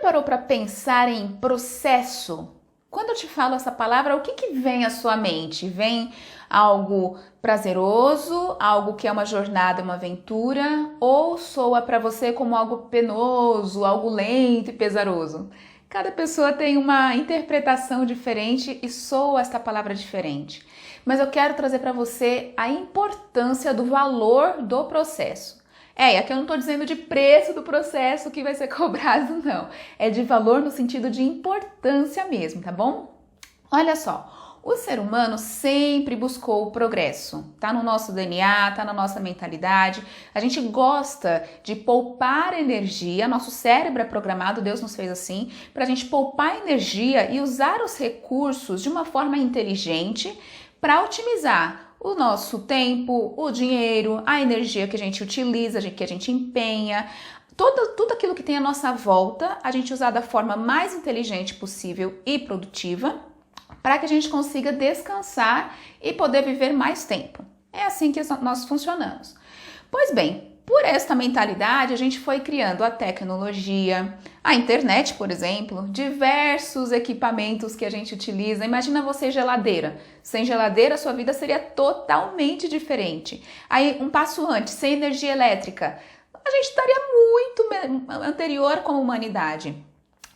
parou para pensar em processo? Quando eu te falo essa palavra, o que vem à sua mente? Vem algo prazeroso, algo que é uma jornada, uma aventura, ou soa para você como algo penoso, algo lento e pesaroso? Cada pessoa tem uma interpretação diferente e soa esta palavra diferente. Mas eu quero trazer para você a importância do valor do processo. E aqui eu não estou dizendo de preço do processo que vai ser cobrado, não. É de valor no sentido de importância mesmo, tá bom? Olha só, o ser humano sempre buscou o progresso. Tá no nosso DNA, tá na nossa mentalidade. A gente gosta de poupar energia, nosso cérebro é programado, Deus nos fez assim, para a gente poupar energia e usar os recursos de uma forma inteligente para otimizar o nosso tempo, o dinheiro, a energia que a gente utiliza, que a gente empenha, tudo aquilo que tem à nossa volta, a gente usar da forma mais inteligente possível e produtiva para que a gente consiga descansar e poder viver mais tempo. É assim que nós funcionamos. Pois bem, por esta mentalidade, a gente foi criando a tecnologia, a internet, por exemplo, diversos equipamentos que a gente utiliza. Imagina você geladeira. Sem geladeira, sua vida seria totalmente diferente. Aí, um passo antes, sem energia elétrica, a gente estaria muito anterior como humanidade.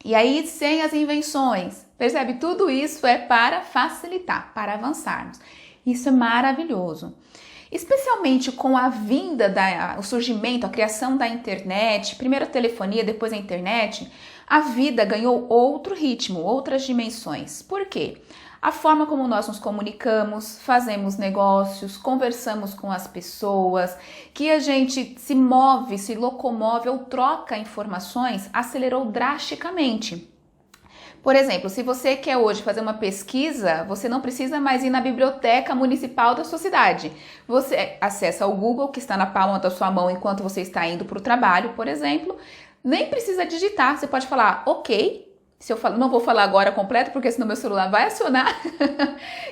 E aí, sem as invenções, percebe? Tudo isso é para facilitar, para avançarmos. Isso é maravilhoso. Especialmente com a vinda, o surgimento, a criação da internet, primeiro a telefonia, depois a internet, a vida ganhou outro ritmo, outras dimensões. Por quê? A forma como nós nos comunicamos, fazemos negócios, conversamos com as pessoas, que a gente se move, se locomove ou troca informações, acelerou drasticamente. Por exemplo, se você quer hoje fazer uma pesquisa, você não precisa mais ir na biblioteca municipal da sua cidade. Você acessa o Google, que está na palma da sua mão enquanto você está indo para o trabalho, por exemplo. Nem precisa digitar, você pode falar ok. Se eu falo, não vou falar agora completo, porque senão meu celular vai acionar,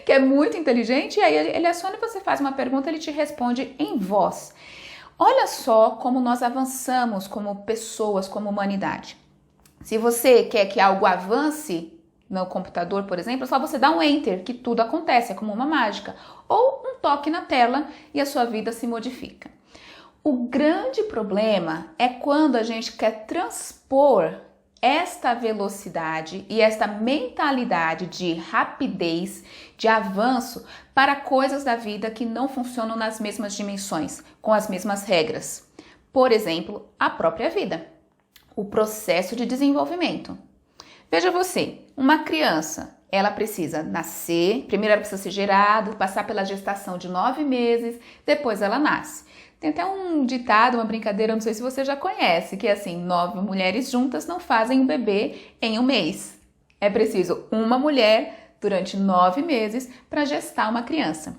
que é muito inteligente, e aí ele aciona e você faz uma pergunta, ele te responde em voz. Olha só como nós avançamos como pessoas, como humanidade. Se você quer que algo avance no computador, por exemplo, é só você dar um enter, que tudo acontece, é como uma mágica. Ou um toque na tela e a sua vida se modifica. O grande problema é quando a gente quer transpor esta velocidade e esta mentalidade de rapidez, de avanço, para coisas da vida que não funcionam nas mesmas dimensões, com as mesmas regras. Por exemplo, a própria vida. O processo de desenvolvimento. Veja você, uma criança, ela precisa nascer, primeiro ela precisa ser gerada, passar pela gestação de 9 meses, depois ela nasce. Tem até um ditado, uma brincadeira, não sei se você já conhece, que é assim, 9 mulheres juntas não fazem um bebê em um mês. É preciso uma mulher durante 9 meses para gestar uma criança.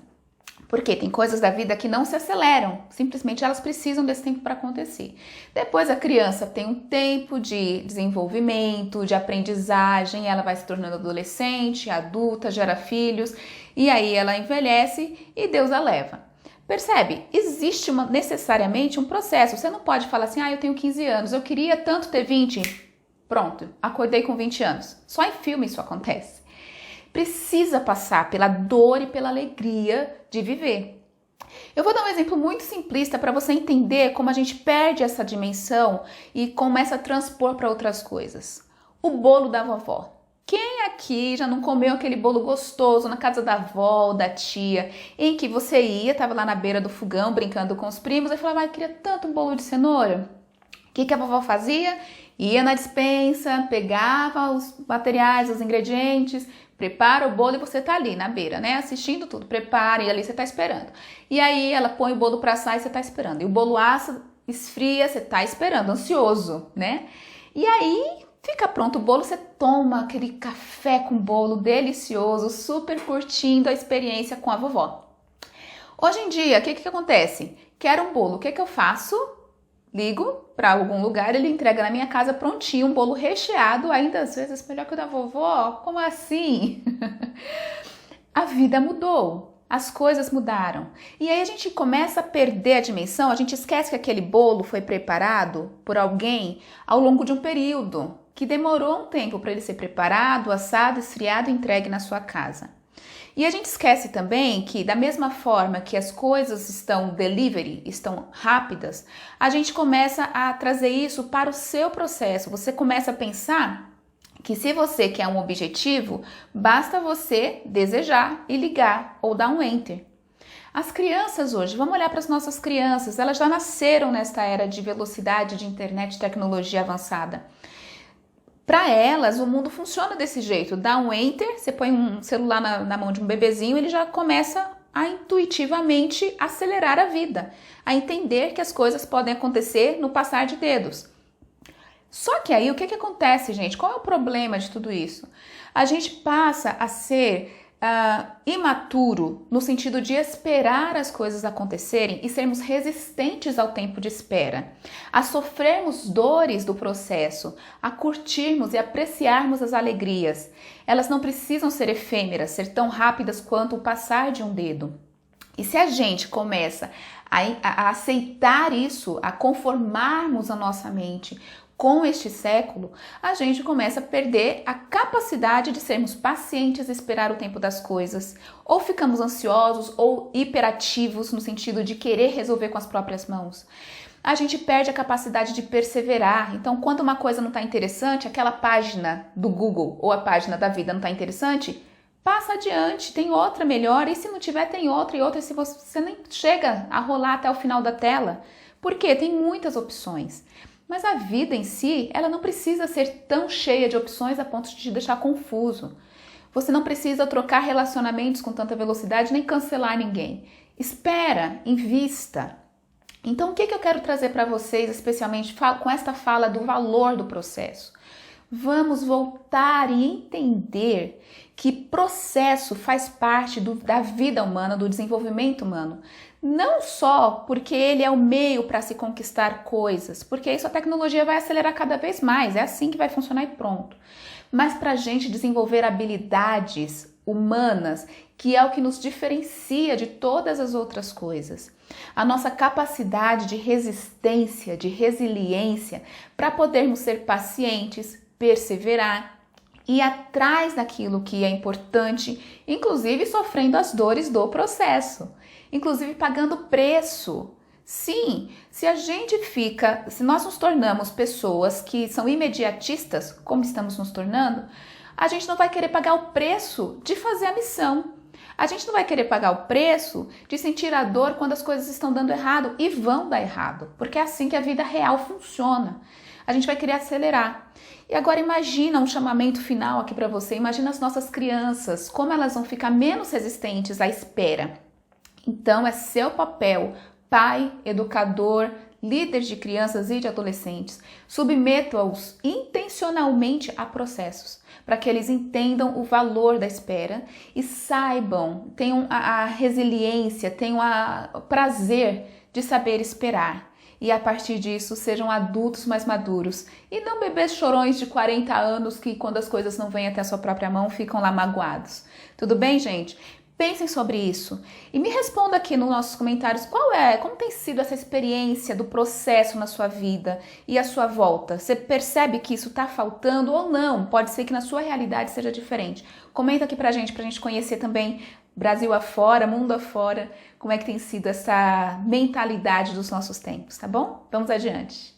Porque tem coisas da vida que não se aceleram, simplesmente elas precisam desse tempo para acontecer. Depois a criança tem um tempo de desenvolvimento, de aprendizagem, ela vai se tornando adolescente, adulta, gera filhos, e aí ela envelhece e Deus a leva. Percebe? Existe necessariamente um processo. Você não pode falar assim, eu tenho 15 anos, eu queria tanto ter 20. Pronto, acordei com 20 anos. Só em filme isso acontece. Precisa passar pela dor e pela alegria de viver. Eu vou dar um exemplo muito simplista para você entender como a gente perde essa dimensão e começa a transpor para outras coisas. O bolo da vovó. Quem aqui já não comeu aquele bolo gostoso na casa da avó, da tia, em que você ia, estava lá na beira do fogão brincando com os primos e falava, queria tanto um bolo de cenoura. O que a vovó fazia? Ia na despensa, pegava os materiais, os ingredientes, prepara o bolo e você tá ali na beira, né? Assistindo tudo, prepara e ali você tá esperando. E aí ela põe o bolo pra assar e você tá esperando. E o bolo assa, esfria, você tá esperando, ansioso, né? E aí fica pronto o bolo, você toma aquele café com bolo delicioso, super curtindo a experiência com a vovó. Hoje em dia, o que acontece? Quero um bolo, o que eu faço? Ligo para algum lugar, ele entrega na minha casa prontinho, um bolo recheado, ainda às vezes melhor que o da vovó. Como assim? A vida mudou, as coisas mudaram. E aí a gente começa a perder a dimensão, a gente esquece que aquele bolo foi preparado por alguém ao longo de um período, que demorou um tempo para ele ser preparado, assado, esfriado e entregue na sua casa. E a gente esquece também que, da mesma forma que as coisas estão delivery, estão rápidas, a gente começa a trazer isso para o seu processo. Você começa a pensar que se você quer um objetivo, basta você desejar e ligar ou dar um enter. As crianças hoje, vamos olhar para as nossas crianças, elas já nasceram nesta era de velocidade, de internet, tecnologia avançada. Para elas, o mundo funciona desse jeito. Dá um enter, você põe um celular na mão de um bebezinho, ele já começa a intuitivamente acelerar a vida, a entender que as coisas podem acontecer no passar de dedos. Só que aí, o que acontece, gente? Qual é o problema de tudo isso? A gente passa a ser imaturo no sentido de esperar as coisas acontecerem e sermos resistentes ao tempo de espera, a sofrermos dores do processo, a curtirmos e apreciarmos as alegrias. Elas não precisam ser efêmeras, ser tão rápidas quanto o passar de um dedo. E se a gente começa a aceitar isso, a conformarmos a nossa mente com este século, a gente começa a perder a capacidade de sermos pacientes e esperar o tempo das coisas. Ou ficamos ansiosos ou hiperativos no sentido de querer resolver com as próprias mãos. A gente perde a capacidade de perseverar. Então, quando uma coisa não está interessante, aquela página do Google ou a página da vida não está interessante, passa adiante, tem outra melhor. E se não tiver, tem outra e outra. Se você nem chega a rolar até o final da tela. Por quê? Tem muitas opções. Mas a vida em si, ela não precisa ser tão cheia de opções a ponto de te deixar confuso. Você não precisa trocar relacionamentos com tanta velocidade nem cancelar ninguém. Espera, invista. Então, o que eu quero trazer para vocês, especialmente com esta fala do valor do processo? Vamos voltar e entender que processo faz parte da vida humana, do desenvolvimento humano. Não só porque ele é o meio para se conquistar coisas, porque isso a tecnologia vai acelerar cada vez mais, é assim que vai funcionar e pronto. Mas para a gente desenvolver habilidades humanas, que é o que nos diferencia de todas as outras coisas. A nossa capacidade de resistência, de resiliência, para podermos ser pacientes, perseverar, ir atrás daquilo que é importante, inclusive sofrendo as dores do processo, inclusive pagando preço. Sim, se nós nos tornamos pessoas que são imediatistas, como estamos nos tornando, a gente não vai querer pagar o preço de fazer a missão. A gente não vai querer pagar o preço de sentir a dor quando as coisas estão dando errado e vão dar errado, porque é assim que a vida real funciona. A gente vai querer acelerar. E agora imagina um chamamento final aqui para você, imagina as nossas crianças, como elas vão ficar menos resistentes à espera. Então é seu papel, pai, educador, líder de crianças e de adolescentes, submeta-os intencionalmente a processos, para que eles entendam o valor da espera e saibam, tenham a resiliência, tenham o prazer de saber esperar. E a partir disso sejam adultos mais maduros e não bebês chorões de 40 anos que quando as coisas não vêm até a sua própria mão ficam lá magoados. Tudo bem, gente? Pensem sobre isso e me responda aqui nos nossos comentários como tem sido essa experiência do processo na sua vida e à sua volta. Você percebe que isso está faltando ou não? Pode ser que na sua realidade seja diferente. Comenta aqui pra gente conhecer também Brasil afora, mundo afora, como é que tem sido essa mentalidade dos nossos tempos, tá bom? Vamos adiante.